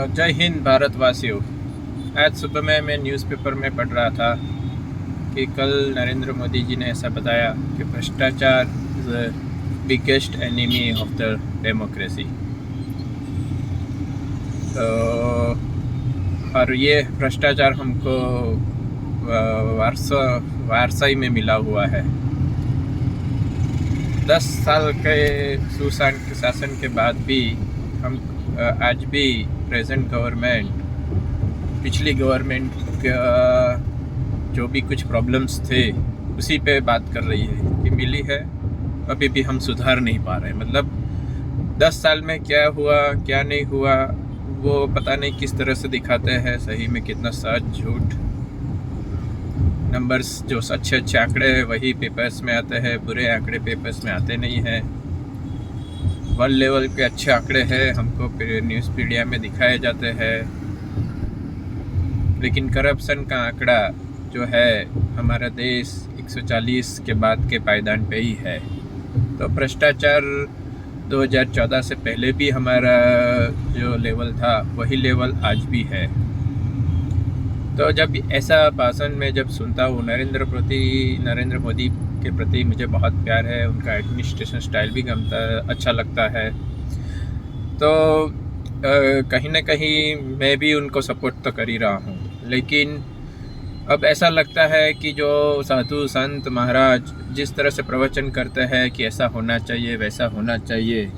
जय हिंद भारतवासियों। आज सुबह में मैं न्यूज़पेपर में पढ़ रहा था कि कल नरेंद्र मोदी जी ने ऐसा बताया कि भ्रष्टाचार is the biggest enemy of the democracy. तो और ये भ्रष्टाचार हमको वारसाई में मिला हुआ है। 10 साल के सुशासन के बाद भी हम आज भी प्रेजेंट गवर्नमेंट पिछली गवर्नमेंट का जो भी कुछ प्रॉब्लम्स थे उसी पे बात कर रही है कि मिली है, अभी भी हम सुधार नहीं पा रहे। मतलब 10 साल में क्या हुआ क्या नहीं हुआ वो पता नहीं किस तरह से दिखाते हैं, सही में कितना सच झूठ। नंबर्स जो अच्छे अच्छे आंकड़े वही पेपर्स में आते हैं, बुरे आंकड़े पेपर्स में आते नहीं हैं। वर्ल्ड लेवल के अच्छे आंकड़े हैं हमको न्यूज़ मीडिया में दिखाए जाते हैं, लेकिन करप्शन का आंकड़ा जो है हमारा देश 140 के बाद के पायदान पे ही है। तो भ्रष्टाचार 2014 से पहले भी हमारा जो लेवल था वही लेवल आज भी है। तो जब ऐसा भाषण में जब सुनता हूँ, नरेंद्र मोदी के प्रति मुझे बहुत प्यार है, उनका एडमिनिस्ट्रेशन स्टाइल भी अच्छा लगता है। तो कहीं ना कहीं मैं भी उनको सपोर्ट तो कर ही रहा हूँ, लेकिन अब ऐसा लगता है कि जो साधु संत महाराज जिस तरह से प्रवचन करते हैं कि ऐसा होना चाहिए वैसा होना चाहिए,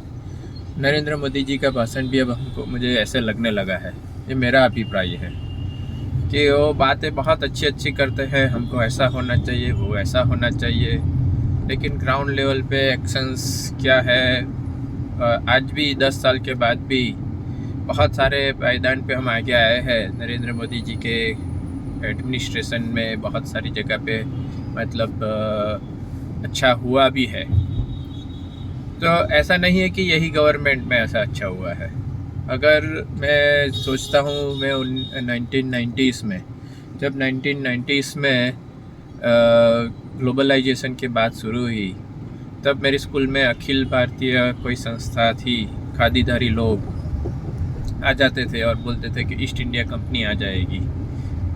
नरेंद्र मोदी जी का भाषण भी अब मुझे ऐसे लगने लगा है। ये मेरा अभिप्राय है कि वो बातें बहुत अच्छी अच्छी करते हैं, हमको ऐसा होना चाहिए वो ऐसा होना चाहिए, लेकिन ग्राउंड लेवल पे एक्शंस क्या है। आज भी 10 साल के बाद भी बहुत सारे पायदान पे हम आगे आए हैं नरेंद्र मोदी जी के एडमिनिस्ट्रेशन में, बहुत सारी जगह पे मतलब अच्छा हुआ भी है। तो ऐसा नहीं है कि यही गवर्नमेंट में ऐसा अच्छा हुआ है। अगर मैं सोचता हूँ मैं 1990s में, जब 1990s में ग्लोबलाइजेशन की बात शुरू हुई, तब मेरे स्कूल में अखिल भारतीय कोई संस्था थी, खादीधारी लोग आ जाते थे और बोलते थे कि ईस्ट इंडिया कंपनी आ जाएगी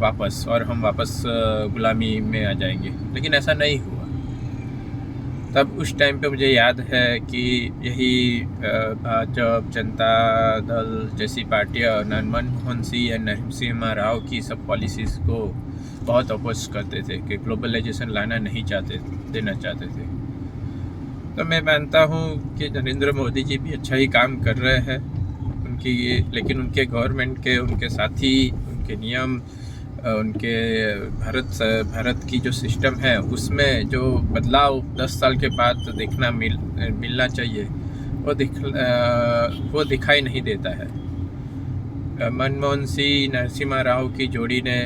वापस और हम वापस गुलामी में आ जाएंगे, लेकिन ऐसा नहीं हुआ। तब उस टाइम पे मुझे याद है कि यही भाजपा जनता दल जैसी पार्टियाँ मनमोहन सिंह या नरसिम्हा राव की सब पॉलिसीज़ को बहुत अपोज करते थे कि ग्लोबलाइजेशन लाना नहीं देना चाहते थे। तो मैं मानता हूँ कि नरेंद्र मोदी जी भी अच्छा ही काम कर रहे हैं लेकिन उनके गवर्नमेंट के उनके साथी, उनके नियम, उनके भारत की जो सिस्टम है उसमें जो बदलाव 10 साल के बाद देखना मिलना चाहिए वो दिखाई नहीं देता है। मनमोहन सिंह नरसिम्हा राव की जोड़ी ने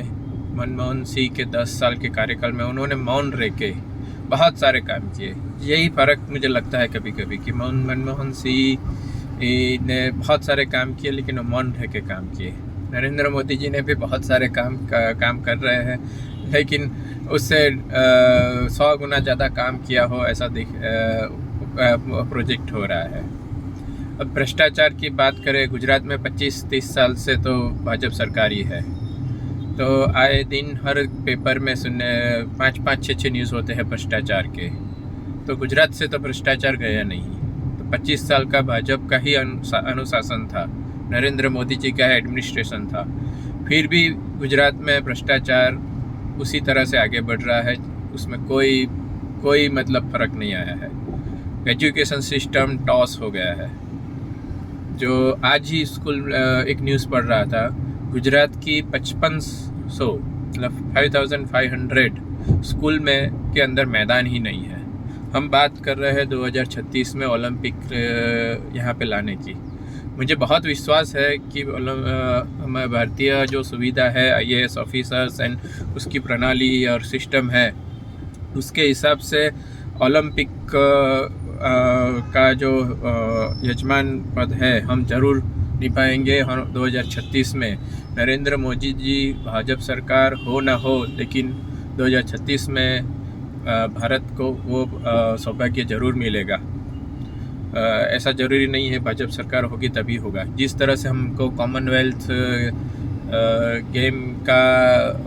मनमोहन सिंह के 10 साल के कार्यकाल में उन्होंने मौन रह के बहुत सारे काम किए। यही फ़र्क मुझे लगता है कभी कभी कि मनमोहन सिंह ने बहुत सारे काम किए लेकिन वो मौन रह के काम किए। नरेंद्र मोदी जी ने भी बहुत सारे काम कर रहे हैं, लेकिन उससे 100 गुना ज़्यादा काम किया हो ऐसा प्रोजेक्ट हो रहा है। अब भ्रष्टाचार की बात करें, गुजरात में 25-30 साल से तो भाजपा सरकार ही है। तो आए दिन हर पेपर में सुनने 5-5, 6-6 न्यूज़ होते हैं भ्रष्टाचार के। तो गुजरात से तो भ्रष्टाचार गया नहीं। तो 25 साल का भाजपा का ही अनुशासन था, नरेंद्र मोदी जी का एडमिनिस्ट्रेशन था, फिर भी गुजरात में भ्रष्टाचार उसी तरह से आगे बढ़ रहा है, उसमें कोई मतलब फ़र्क नहीं आया है। एजुकेशन सिस्टम टॉस हो गया है। जो आज ही स्कूल एक न्यूज़ पढ़ रहा था, गुजरात की 5500 मतलब 5500 स्कूल में के अंदर मैदान ही नहीं है। हम बात कर रहे हैं 2036 में ओलंपिक यहाँ पे लाने की। मुझे बहुत विश्वास है कि हमारे भारतीय जो सुविधा है IAS ऑफिसर्स एंड उसकी प्रणाली और सिस्टम है, उसके हिसाब से ओलंपिक का जो यजमान पद है हम ज़रूर निभाएंगे। और 2036 में नरेंद्र मोदी जी भाजपा सरकार हो ना हो, लेकिन 2036 में भारत को वो सौभाग्य ज़रूर मिलेगा। ऐसा ज़रूरी नहीं है भाजपा सरकार होगी तभी होगा। जिस तरह से हमको कॉमनवेल्थ गेम का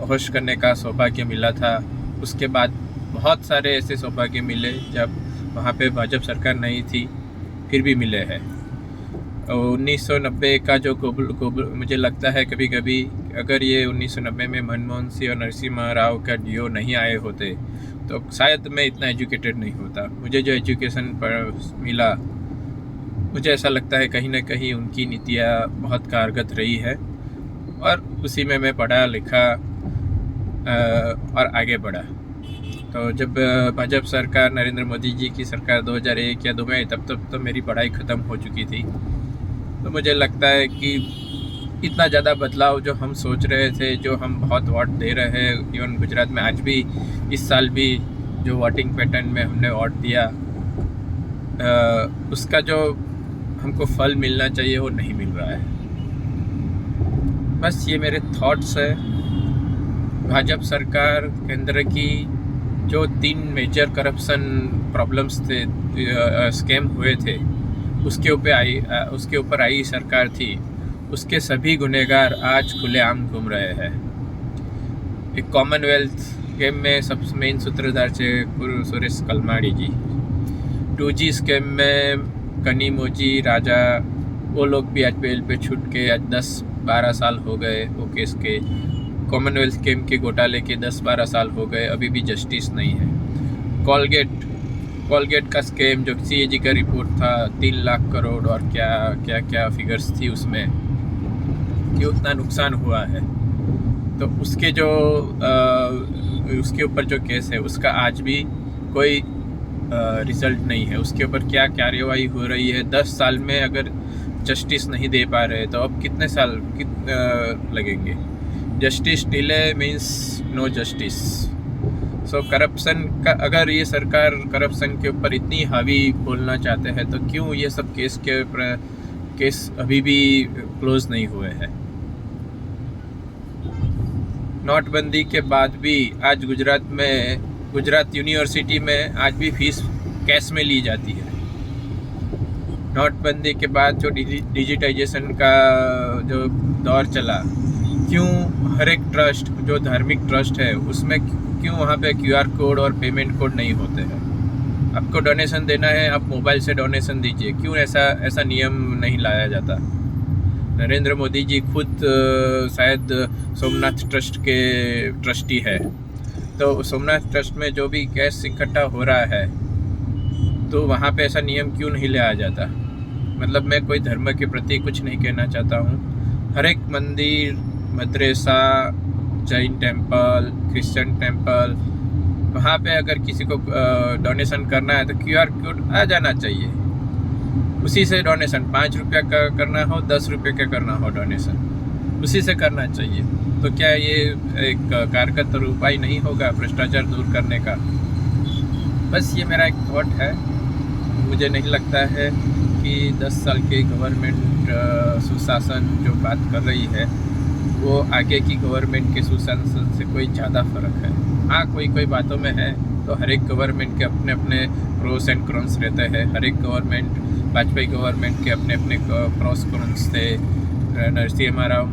होस्ट करने का सौभाग्य मिला था, उसके बाद बहुत सारे ऐसे सौभाग्य मिले जब वहाँ पे भाजपा सरकार नहीं थी, फिर भी मिले हैं। 1990 का जो मुझे लगता है कभी कभी अगर ये 1990 में मनमोहन सिंह और नरसिम्हा राव का डीओ नहीं आए होते तो शायद मैं इतना एजुकेटेड नहीं होता। मुझे जो एजुकेशन पर मिला, मुझे ऐसा लगता है कहीं ना कहीं उनकी नीतियाँ बहुत कारगर रही है और उसी में मैं पढ़ा लिखा और आगे बढ़ा। तो जब भाजपा सरकार, नरेंद्र मोदी जी की सरकार 2001 या 2 में, तब तो मेरी पढ़ाई ख़त्म हो चुकी थी। तो मुझे लगता है कि इतना ज़्यादा बदलाव जो हम सोच रहे थे, जो हम बहुत वोट दे रहे हैं, इवन गुजरात में आज भी, इस साल भी जो वोटिंग पैटर्न में हमने वोट दिया, उसका जो हमको फल मिलना चाहिए वो नहीं मिल रहा है। बस ये मेरे थॉट्स है। भाजपा सरकार केंद्र की जो 3 मेजर करप्शन प्रॉब्लम्स थे, स्कैम हुए थे, उसके ऊपर आई सरकार थी, उसके सभी गुनहगार आज खुलेआम घूम रहे हैं। एक कॉमनवेल्थ गेम में सबसे मेन सूत्रधार थे सुरेश कलमाड़ी जी। 2G स्कैम में कनीमोजी राजा, वो लोग भी आज बेल पे छूट के आज 10-12 साल हो गए वो केस के। कॉमनवेल्थ गेम के घोटाले के 10-12 साल हो गए, अभी भी जस्टिस नहीं है। कॉलगेट का स्कैम जो CAG का रिपोर्ट था, 3 लाख करोड़ और क्या फिगर्स थी उसमें, कि उतना नुकसान हुआ है। तो उसके ऊपर जो केस है उसका आज भी कोई रिजल्ट नहीं है। उसके ऊपर क्या कार्यवाही हो रही है, 10 साल में अगर जस्टिस नहीं दे पा रहे तो अब कितने साल लगेंगे। Justice delay means no justice. So corruption का, अगर ये सरकार करप्शन के ऊपर इतनी हावी बोलना चाहते हैं तो क्यों ये सब केस अभी भी क्लोज नहीं हुए हैं। नोटबंदी के बाद भी आज गुजरात यूनिवर्सिटी में आज भी फीस कैश में ली जाती है। नोटबंदी के बाद जो डिजिटाइजेशन का जो दौर चला, क्यों हर एक ट्रस्ट, जो धार्मिक ट्रस्ट है, उसमें क्यों वहाँ पे QR कोड और पेमेंट कोड नहीं होते हैं। आपको डोनेशन देना है, आप मोबाइल से डोनेशन दीजिए, क्यों ऐसा नियम नहीं लाया जाता। नरेंद्र मोदी जी खुद शायद सोमनाथ ट्रस्ट के ट्रस्टी है, तो सोमनाथ ट्रस्ट में जो भी कैश इकट्ठा हो रहा है तो वहाँ पे ऐसा नियम क्यों नहीं लाया जाता। मतलब मैं कोई धर्म के प्रति कुछ नहीं कहना चाहता हूँ। हर एक मंदिर, मदरसा, जैन टेम्पल, क्रिश्चियन टेम्पल, वहाँ पे अगर किसी को डोनेशन करना है तो QR कोड आ जाना चाहिए। उसी से डोनेशन, 5 रुपये का करना हो, 10 रुपये का करना हो, डोनेशन उसी से करना चाहिए। तो क्या ये एक कारगर उपाय नहीं होगा भ्रष्टाचार दूर करने का। बस ये मेरा एक थॉट है। मुझे नहीं लगता है कि 10 साल के गवर्नमेंट सुशासन जो बात कर रही है वो आगे की गवर्नमेंट के सुशासन से कोई ज़्यादा फ़र्क है। हाँ, कोई बातों में है, तो हर एक गवर्नमेंट के अपने अपने प्रोस एंड कॉन्स रहते हैं। हर एक गवर्नमेंट, वाजपेयी गवर्नमेंट के अपने अपने प्रोस कॉन्स थे, नरसिम्हा राव,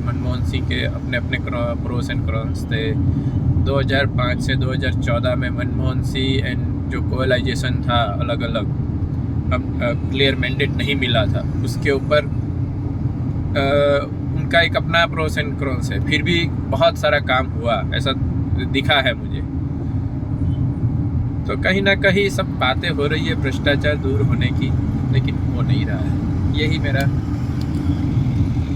मनमोहन सिंह के अपने अपने प्रोस एंड कॉन्स थे। 2005 से 2014 में मनमोहन सिंह एंड जो कोअलाइजेशन था अलग अलग, क्लियर मैंडेट नहीं मिला था, उसके ऊपर उनका एक अपना प्रोस एंड कॉन्स है। फिर भी बहुत सारा काम हुआ, ऐसा दिखा है मुझे। तो कहीं ना कहीं सब बातें हो रही है भ्रष्टाचार दूर होने की, लेकिन हो नहीं रहा है। यही मेरा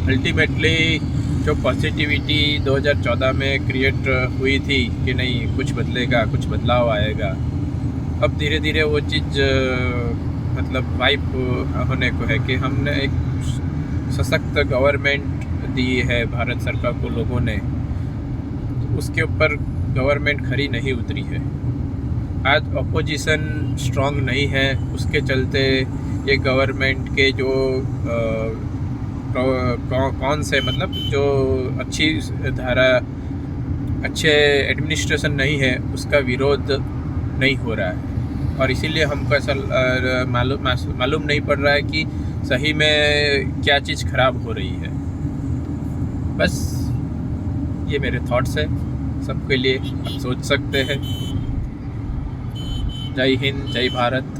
अल्टीमेटली जो पॉजिटिविटी 2014 में क्रिएट हुई थी कि नहीं कुछ बदलेगा, कुछ बदलाव आएगा, अब धीरे धीरे वो चीज़ मतलब वाइप होने को है कि हमने एक सशक्त गवर्नमेंट दी है भारत सरकार को लोगों ने, तो उसके ऊपर गवर्नमेंट खरी नहीं उतरी है। आज अपोजिशन स्ट्रांग नहीं है, उसके चलते ये गवर्नमेंट के जो कौन से मतलब जो अच्छी धारा, अच्छे एडमिनिस्ट्रेशन नहीं है, उसका विरोध नहीं हो रहा है। और इसीलिए हमको ऐसा मालूम नहीं पड़ रहा है कि सही में क्या चीज़ खराब हो रही है। बस ये मेरे थॉट्स है, सबके लिए आप सोच सकते हैं। जय हिंद, जय भारत।